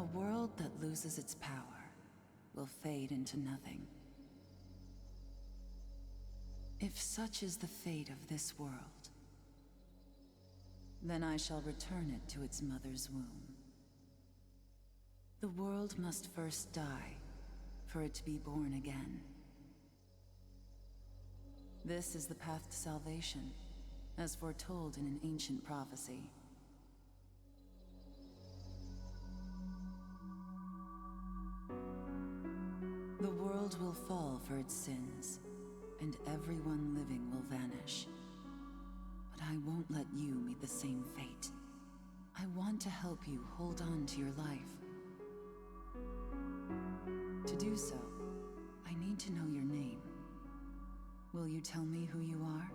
A world that loses its power will fade into nothing. If such is the fate of this world, then I shall return it to its mother's womb. The world must first die for it to be born again. This is the path to salvation, as foretold in an ancient prophecy. The world will fall for its sins, and everyone living will vanish. But I won't let you meet the same fate. I want to help you hold on to your life. To do so, I need to know your name. Will you tell me who you are?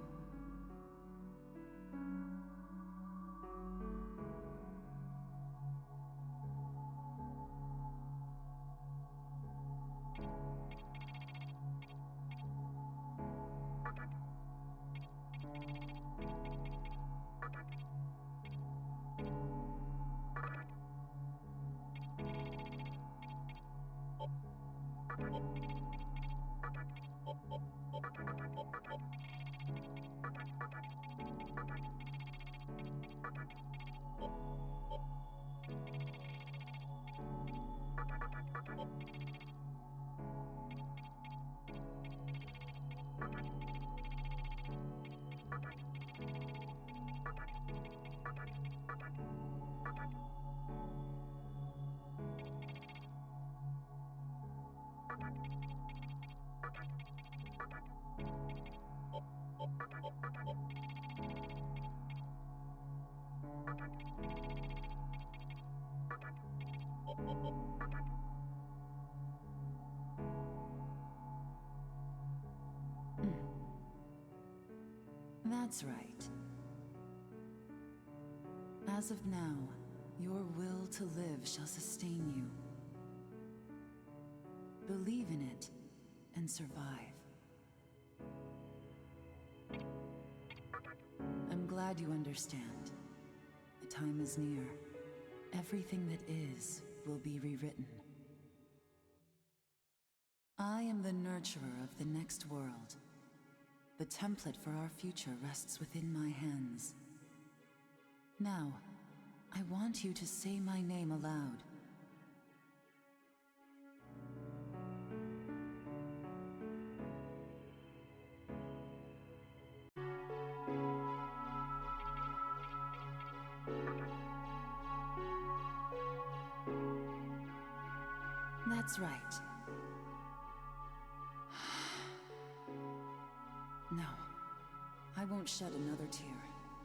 That's right. As of now, your will to live shall sustain you. Believe in it and survive. I'm glad you understand. The time is near. Everything that is will be rewritten. I am the nurturer of the next world. The template for our future rests within my hands. Now, I want you to say my name aloud. That's right. No, I won't shed another tear,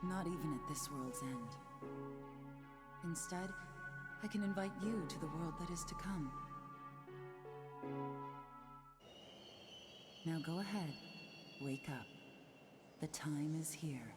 not even at this world's end. Instead, I can invite you to the world that is to come. Now go ahead, wake up. The time is here.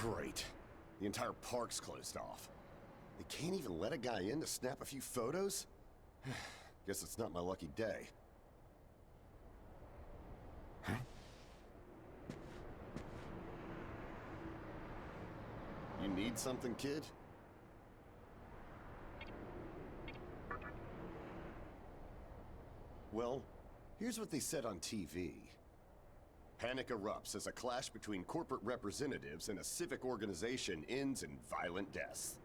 Great. The entire park's closed off. They can't even let a guy in to snap a few photos? Guess it's not my lucky day. Huh? You need something, kid? Well, here's what they said on TV. Panic erupts as a clash between corporate representatives and a civic organization ends in violent deaths.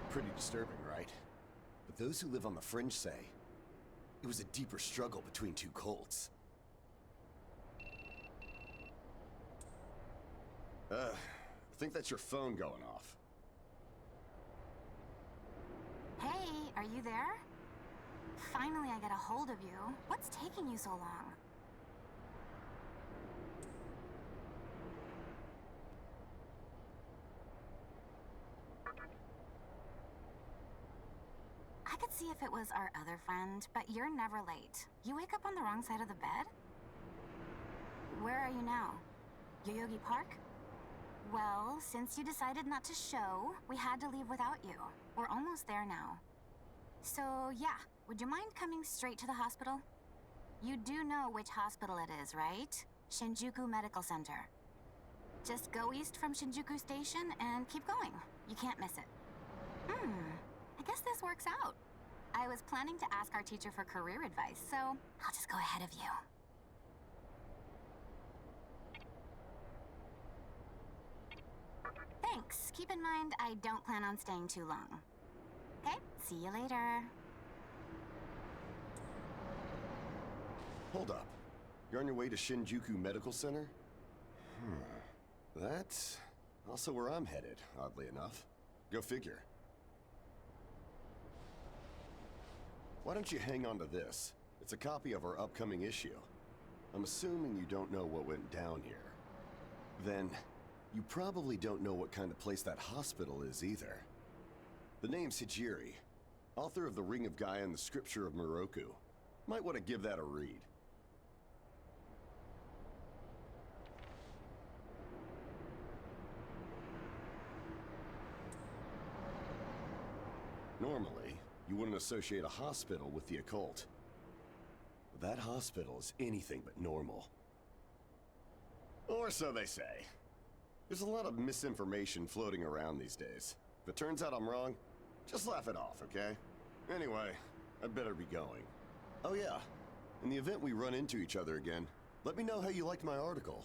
Pretty disturbing, right? But those who live on the fringe say it was a deeper struggle between two cults. I think that's your phone going off. Hey, are you there? Finally, I get a hold of you. What's taking you so long? I could see if it was our other friend, but you're never late. You wake up on the wrong side of the bed? Where are you now? Yoyogi Park? Well, since you decided not to show, we had to leave without you. We're almost there now. So, yeah, would you mind coming straight to the hospital? You do know which hospital it is, right? Shinjuku Medical Center. Just go east from Shinjuku Station and keep going. You can't miss it. I guess this works out. I was planning to ask our teacher for career advice, so I'll just go ahead of you. Thanks. Keep in mind, I don't plan on staying too long. Okay, see you later. Hold up. You're on your way to Shinjuku Medical Center? That's also where I'm headed, oddly enough. Go figure. Why don't you hang on to this? It's a copy of our upcoming issue. I'm assuming you don't know what went down here. Then, you probably don't know what kind of place that hospital is either. The name's Hijiri, author of The Ring of Gaia and the Scripture of Moroku. Might want to give that a read. Normally, you wouldn't associate a hospital with the occult. But that hospital is anything but normal. Or so they say. There's a lot of misinformation floating around these days. If it turns out I'm wrong, just laugh it off, okay? Anyway, I'd better be going. Oh yeah, in the event we run into each other again, let me know how you liked my article.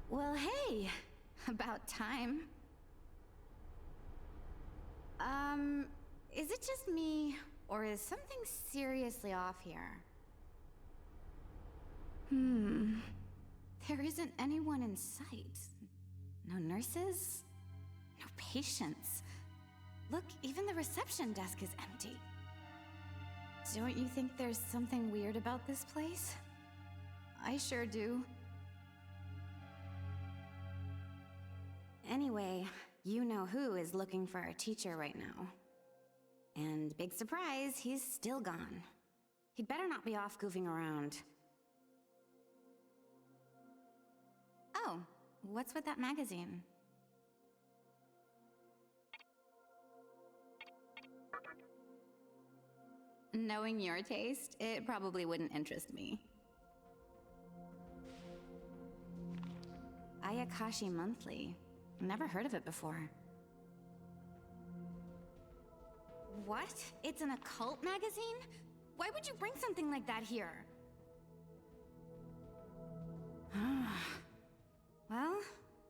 Well, hey, about time. Is it just me, or is something seriously off here? There isn't anyone in sight. No nurses, no patients. Look, even the reception desk is empty. Don't you think there's something weird about this place? I sure do. Anyway, you know who is looking for a teacher right now. And big surprise, he's still gone. He'd better not be off goofing around. Oh, what's with that magazine? knowing your taste, it probably wouldn't interest me. Ayakashi Monthly. Never heard of it before. What? It's an occult magazine? Why would you bring something like that here? Well,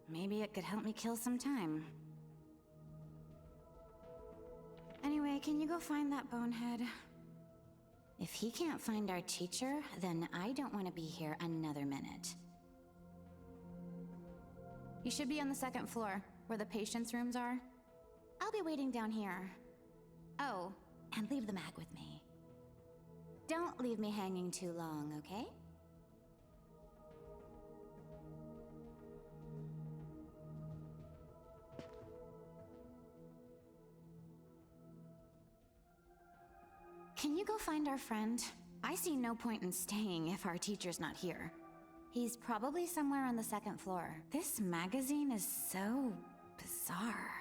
maybe it could help me kill some time. Anyway, can you go find that bonehead? If he can't find our teacher, then I don't want to be here another minute. You should be on the second floor, where the patients' rooms are. I'll be waiting down here. Oh, and leave the mag with me. Don't leave me hanging too long, okay? Can you go find our friend? I see no point in staying if our teacher's not here. He's probably somewhere on the second floor. This magazine is so bizarre.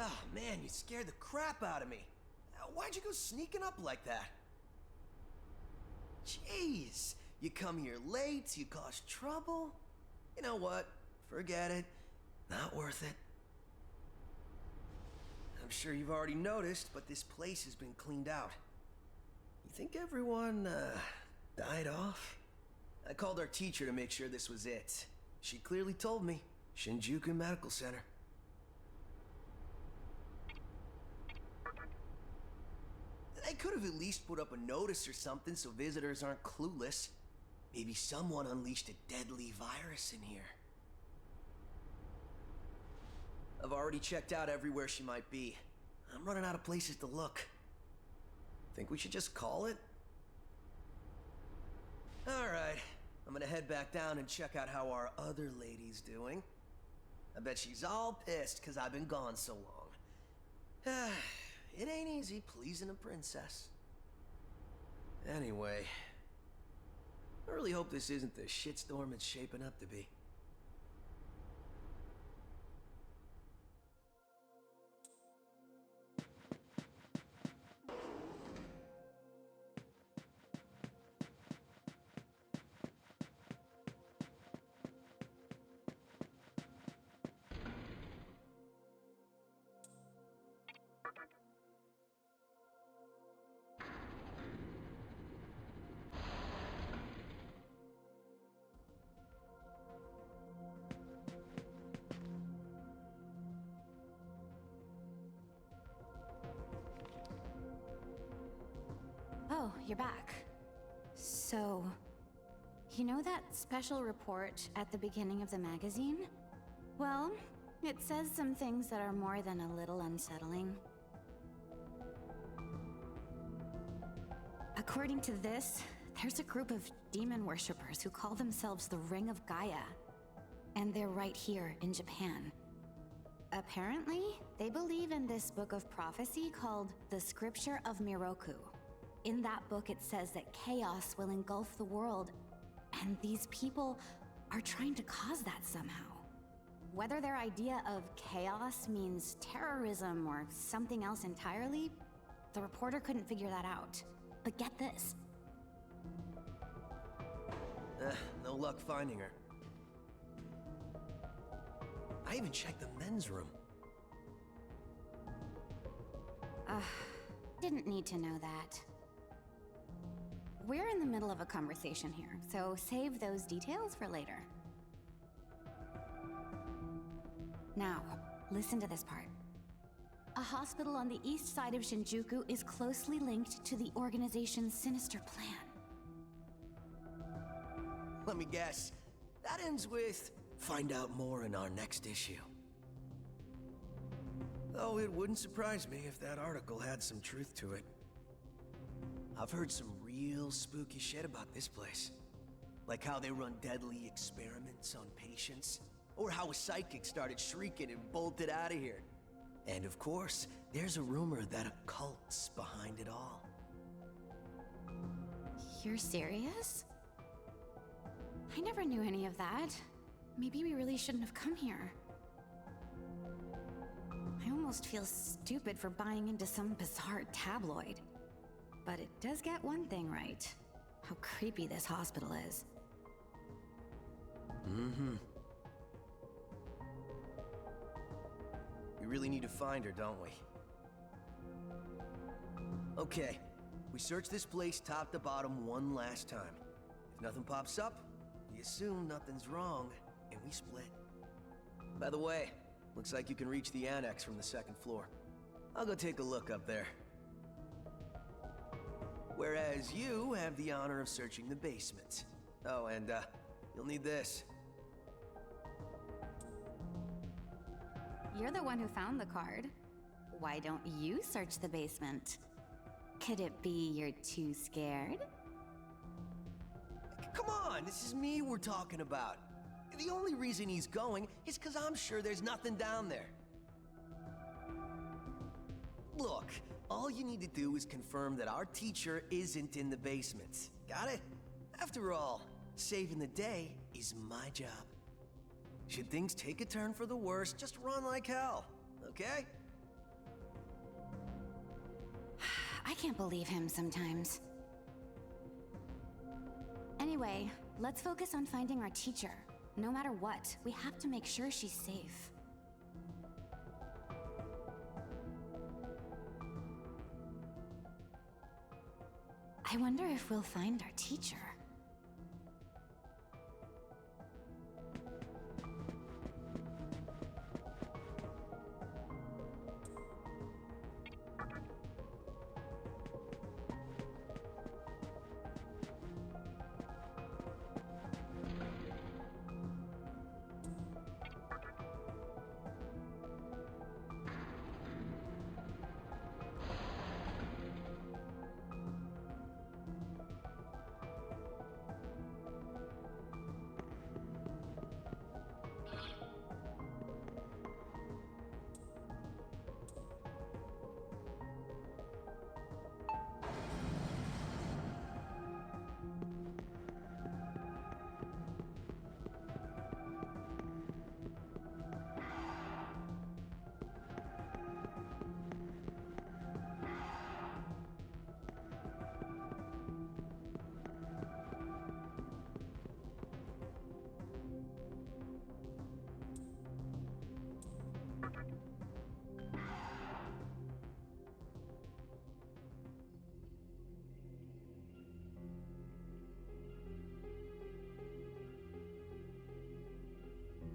Oh man, you scared the crap out of me. Why'd you go sneaking up like that? Jeez, you come here late, you cause trouble. You know what? Forget it. Not worth it. I'm sure you've already noticed, but this place has been cleaned out. You think everyone, died off? I called our teacher to make sure this was it. She clearly told me. Shinjuku Medical Center. They could have at least put up a notice or something so visitors aren't clueless. Maybe someone unleashed a deadly virus in here. I've already checked out everywhere she might be. I'm running out of places to look. Think we should just call it? Alright, I'm gonna head back down and check out how our other lady's doing. I bet she's all pissed because I've been gone so long. It ain't easy pleasing a princess. Anyway, I really hope this isn't the shitstorm it's shaping up to be. Oh, you're back. So, you know that special report at the beginning of the magazine? Well, it says some things that are more than a little unsettling. According to this, there's a group of demon worshippers who call themselves the Ring of Gaia. And they're right here in Japan. Apparently, they believe in this book of prophecy called the Scripture of Miroku. In that book, it says that chaos will engulf the world, and these people are trying to cause that somehow. Whether their idea of chaos means terrorism or something else entirely, the reporter couldn't figure that out. But get this. No luck finding her. I even checked the men's room. Didn't need to know that. We're in the middle of a conversation here, so save those details for later. Now, listen to this part. A hospital on the east side of Shinjuku is closely linked to the organization's sinister plan. Let me guess. That ends with, find out more in our next issue. Though it wouldn't surprise me if that article had some truth to it. I've heard some real spooky shit about this place. Like how they run deadly experiments on patients, or how a psychic started shrieking and bolted out of here. And of course, there's a rumor that a cult's behind it all. You're serious? I never knew any of that. Maybe we really shouldn't have come here. I almost feel stupid for buying into some bizarre tabloid. But it does get one thing right. How creepy this hospital is. Mm-hmm. We really need to find her, don't we? Okay, we search this place top to bottom one last time. If nothing pops up, we assume nothing's wrong, and we split. By the way, looks like you can reach the annex from the second floor. I'll go take a look up there. Whereas you have the honor of searching the basement. Oh, and you'll need this. You're the one who found the card. Why don't you search the basement? Could it be you're too scared? Come on, this is me we're talking about. The only reason he's going is because I'm sure there's nothing down there. Look, all you need to do is confirm that our teacher isn't in the basement. Got it? After all, saving the day is my job. Should things take a turn for the worse, just run like hell, okay? I can't believe him sometimes. Anyway, let's focus on finding our teacher. No matter what, we have to make sure she's safe. I wonder if we'll find our teacher.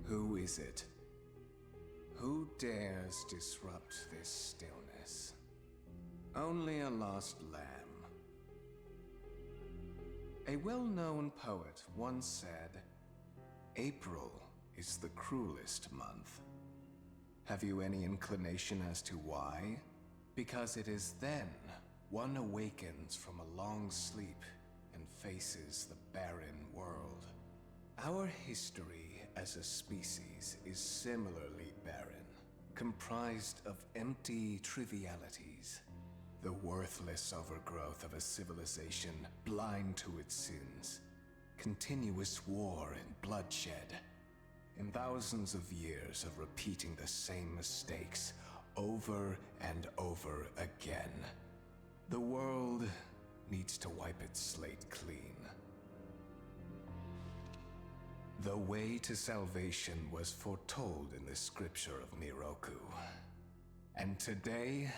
Who is it? Who dares disrupt this stillness? Only a lost lamb. A well-known poet once said, "April is the cruelest month." Have you any inclination as to why? Because it is then one awakens from a long sleep and faces the barren world. Our history as a species is similarly barren, comprised of empty trivialities. The worthless overgrowth of a civilization blind to its sins. Continuous war and bloodshed. And thousands of years of repeating the same mistakes over and over again. The world needs to wipe its slate clean. The way to salvation was foretold in the scripture of Miroku. And today,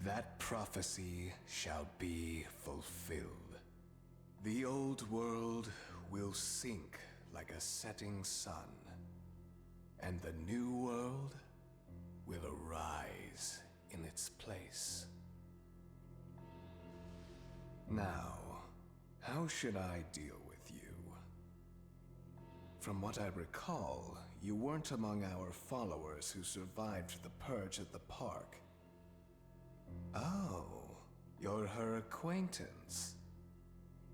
that prophecy shall be fulfilled. The old world will sink like a setting sun, and the new world will arise in its place. Now, how should I deal with you? From what I recall, you weren't among our followers who survived the purge at the park. Oh, you're her acquaintance.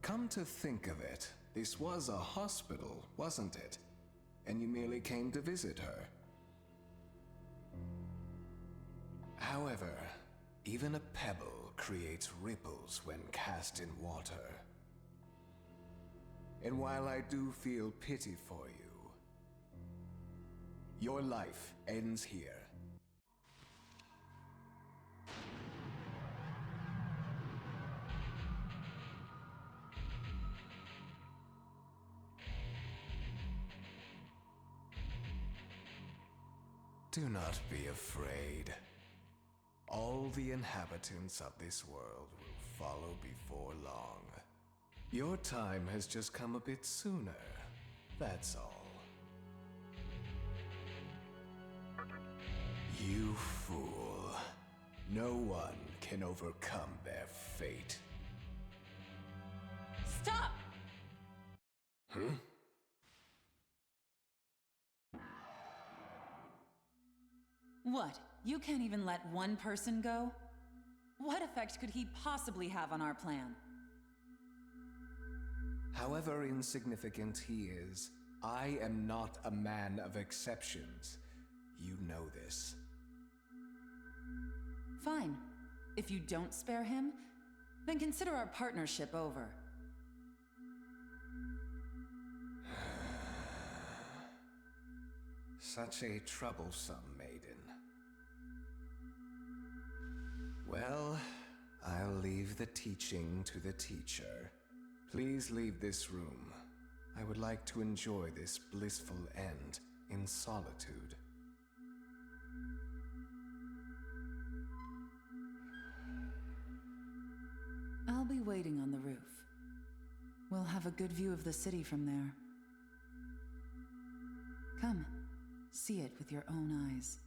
Come to think of it, this was a hospital, wasn't it? And you merely came to visit her. However, even a pebble creates ripples when cast in water. And while I do feel pity for you, your life ends here. Do not be afraid. All the inhabitants of this world will follow before long. Your time has just come a bit sooner, that's all. You fool. No one can overcome their fate. Stop! Hmm? What? You can't even let one person go? What effect could he possibly have on our plan? However insignificant he is, I am not a man of exceptions. You know this. Fine. If you don't spare him, then consider our partnership over. Such a troublesome maiden. Well, I'll leave the teaching to the teacher. Please leave this room. I would like to enjoy this blissful end in solitude. I'll be waiting on the roof. We'll have a good view of the city from there. Come, see it with your own eyes.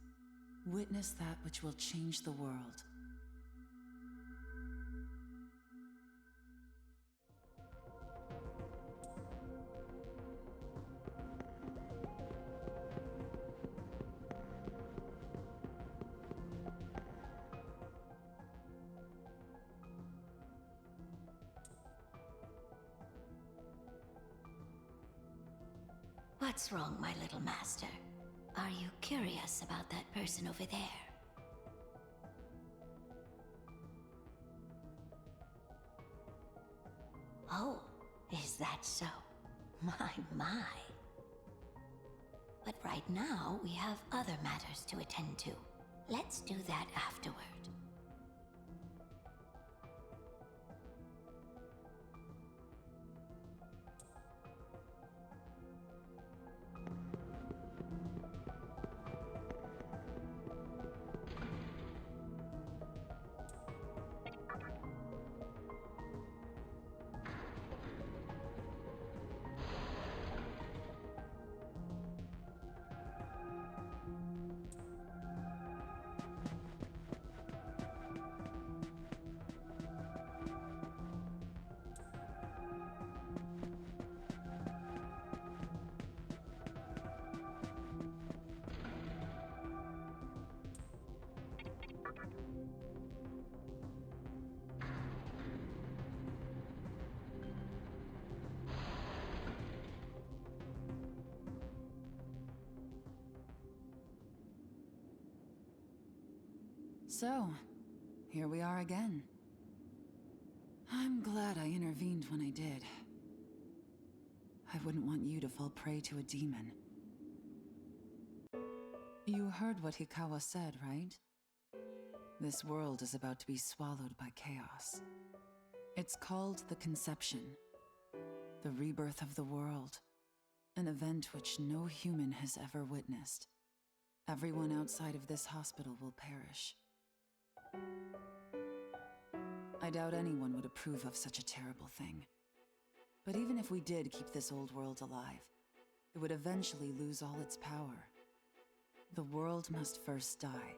Witness that which will change the world. What's wrong, my little master? Are you curious about that person over there? Oh, is that so? My. But right now, we have other matters to attend to. Let's do that afterward. So, here we are again. I'm glad I intervened when I did. I wouldn't want you to fall prey to a demon. You heard what Hikawa said, right? This world is about to be swallowed by chaos. It's called the Conception, the rebirth of the world, an event which no human has ever witnessed. Everyone outside of this hospital will perish. I doubt anyone would approve of such a terrible thing. But even if we did keep this old world alive, it would eventually lose all its power. The world must first die,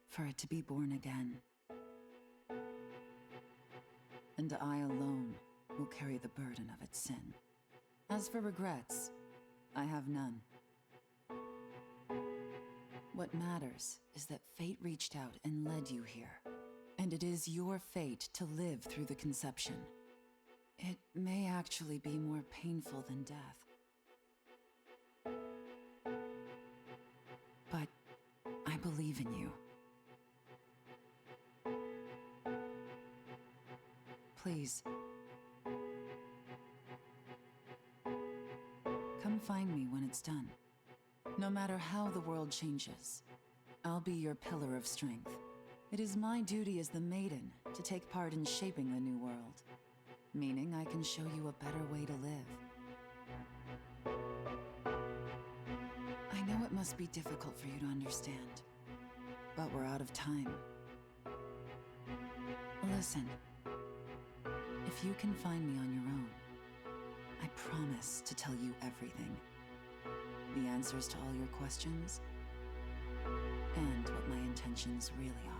for it to be born again. And I alone will carry the burden of its sin. As for regrets, I have none. What matters is that fate reached out and led you here. And it is your fate to live through the Conception. It may actually be more painful than death. But I believe in you. Please. Come find me when it's done. No matter how the world changes, I'll be your pillar of strength. It is my duty as the Maiden to take part in shaping the new world, meaning I can show you a better way to live. I know it must be difficult for you to understand, but we're out of time. Listen, if you can find me on your own, I promise to tell you everything. The answers to all your questions, and what my intentions really are.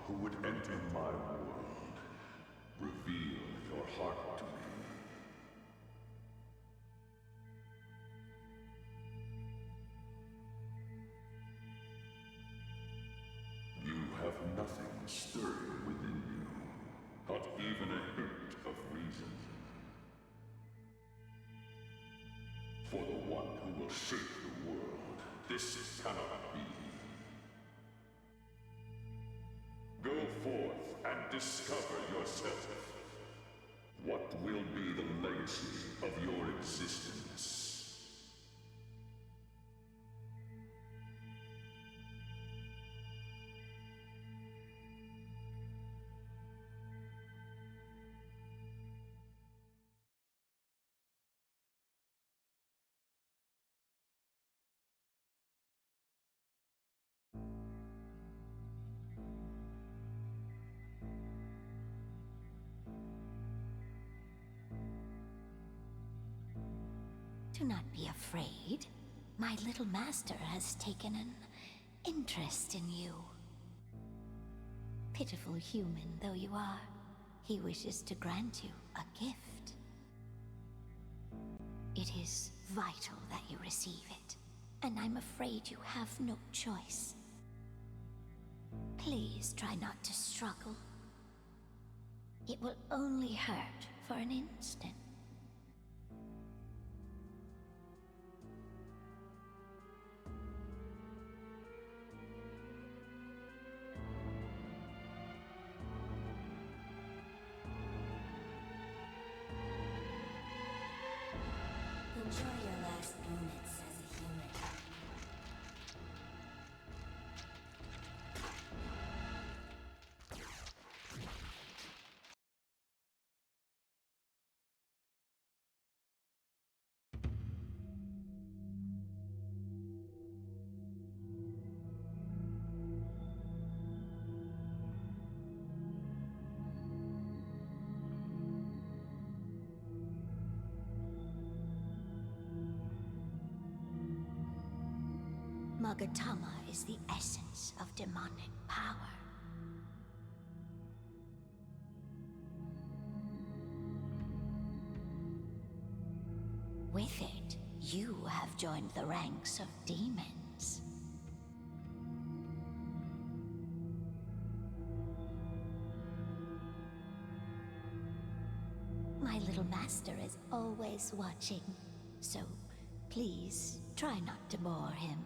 Who would enter my world, reveal your heart to me. You have nothing stirring within you, not even a hint of reason. For the one who will shape the world, this cannot be. Go forth and discover yourself. What will be the legacy of your existence? Do not be afraid. My little master has taken an interest in you. Pitiful human though you are, he wishes to grant you a gift. It is vital that you receive it, and I'm afraid you have no choice. Please try not to struggle. It will only hurt for an instant. Enjoy your last moments as a human. Magatama is the essence of demonic power. With it, you have joined the ranks of demons. My little master is always watching, so please try not to bore him.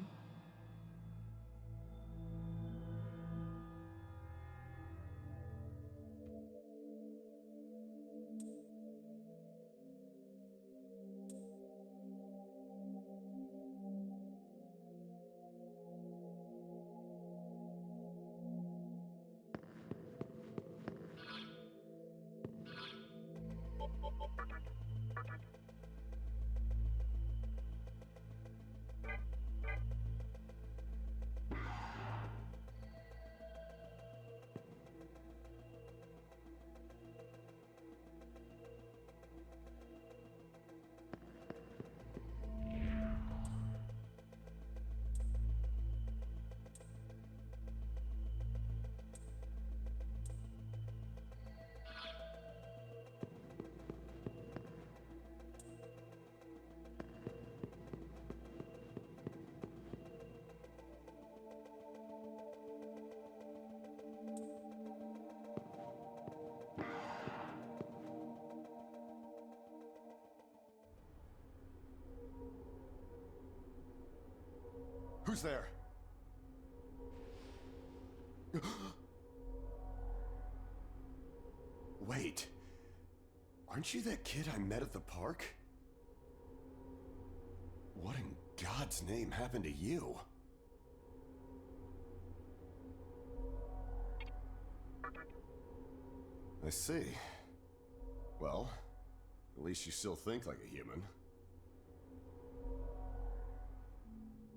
Who's there? Wait. Aren't you that kid I met at the park? What in God's name happened to you? I see. Well, at least you still think like a human.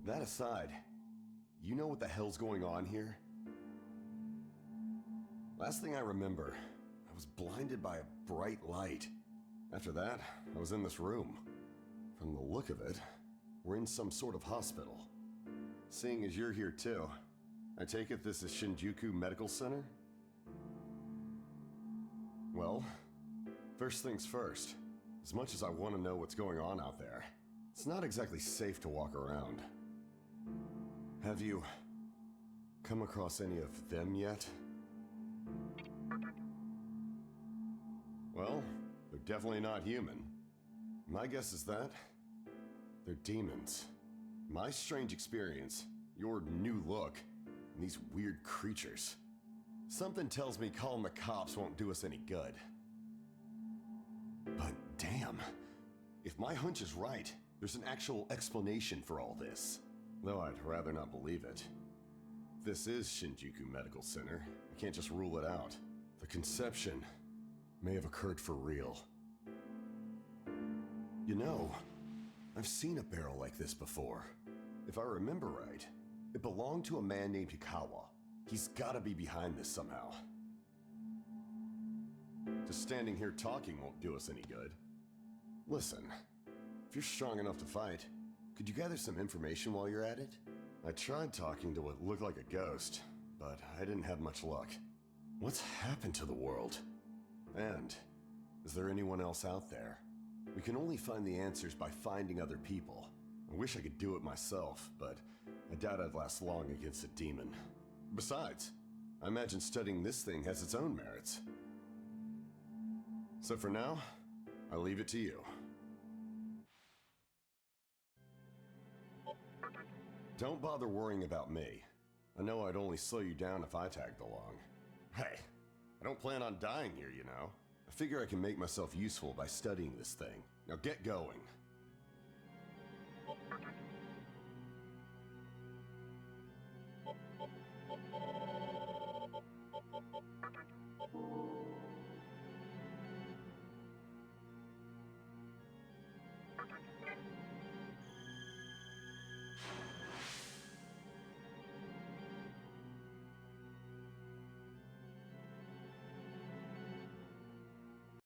That aside, you know what the hell's going on here? Last thing I remember, I was blinded by a bright light. After that, I was in this room. From the look of it, we're in some sort of hospital. Seeing as you're here too, I take it this is Shinjuku Medical Center? Well, first things first. As much as I want to know what's going on out there, it's not exactly safe to walk around. Have you come across any of them yet? Well, they're definitely not human. My guess is that they're demons. My strange experience, your new look, and these weird creatures. Something tells me calling the cops won't do us any good. But damn, if my hunch is right, there's an actual explanation for all this. Though I'd rather not believe it. If this is Shinjuku Medical Center, I can't just rule it out. The conception may have occurred for real. You know, I've seen a barrel like this before. If I remember right, it belonged to a man named Hikawa. He's gotta be behind this somehow. Just standing here talking won't do us any good. Listen, if you're strong enough to fight, could you gather some information while you're at it? I tried talking to what looked like a ghost, but I didn't have much luck. What's happened to the world? And is there anyone else out there? We can only find the answers by finding other people. I wish I could do it myself, but I doubt I'd last long against a demon. Besides, I imagine studying this thing has its own merits. So for now, I leave it to you. Don't bother worrying about me. I know I'd only slow you down if I tagged along. Hey, I don't plan on dying here, you know. I figure I can make myself useful by studying this thing. Now get going.